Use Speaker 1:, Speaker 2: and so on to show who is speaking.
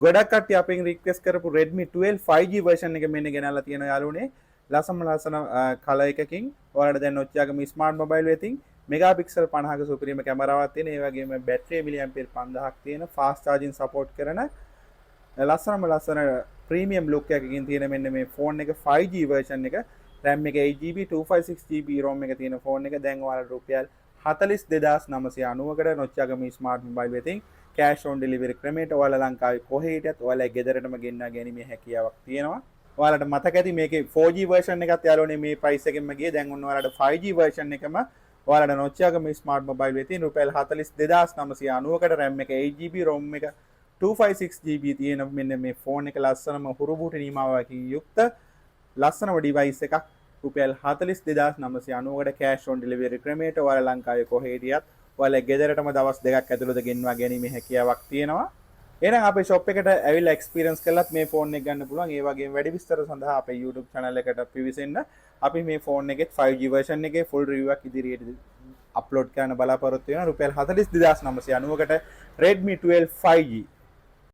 Speaker 1: ගොඩක් කට්ටිය අපෙන් රික්වෙස්ට් කරපු Redmi 12 5G version එක මෙන්න ගෙනල්ලා තියෙනවා යාළුවනේ. ලස්සන කලර් එකකින් ඔයාලට දැන් Nokia මේ ස්මාර්ට් මොබයිල් වෙතින් මෙගාපික්සල් 50ක සුපිරිම කැමරාවක් තියෙන. ඒ වගේම බැටරිය මිලිඇම්පියර් 5000ක් තියෙන ෆාස්ට් චාර්ජින් සපෝට් කරන ලස්සන ප්‍රීමියම් ලුක් එකකින් තියෙන මෙන්න මේ ෆෝන් එක 5G version එක. RAM එක 8GB 256GB ROM එක තියෙන ෆෝන් එක දැන් ඔයාලට රුපියල් 42990කට Nokia මේ ස්මාර්ට් මොබයිල් වෙතින් කෑෂ් ඔන් ඩෙලිවරි ක්‍රමයට ඔයාලා ලංකාවේ කොහේ හිටියත් ඔයාලා ගෙදරටම ගෙන්නා ගැනීමේ හැකියාවක් තියෙනවා. ඔයාලට මතක ඇති මේකේ 4G version එකත් යාළුවනේ මේ price එකෙන්ම ගියේ. දැන් ඔන්න ඔයාලට 5G version එකම ඔයාලට Nokia මේ ස්මාර්ට් මොබයිල් වෙතින් රුපියල් 42990කට RAM එක 8GB ROM එක 256GB තියෙන මෙන්න මේ ෆෝන් එක ලස්සනම හුරුබුටු නිමාවකින් යුක්ත ලස්සනම ඩිවයිස් එකක් රුපියල් 42990කට කෑෂ් ඔන් ඩෙලිවරි ක්‍රමයට ඔයාලා ලංකාවේ කොහේ හිටියත් ඔයාලා ගෙදරටම දවස් දෙකක් ඇතුළත ගෙන්වා ගැනීමේ හැකියාවක් තියෙනවා. එහෙනම් අපේ shop එකට ඇවිල්ලා experience කළත් මේ ෆෝන් එක ගන්න පුළුවන්. ඒ වගේම වැඩි විස්තර සඳහා අපේ YouTube channel එකට පිවිසෙන්න. අපි මේ ෆෝන් එකේ 5G version එකේ full review එකක් ඉදිරියට අප්ලෝඩ් කරන්න බලාපොරොත්තු වෙනවා. රුපියල් 42990කට Redmi 12 5G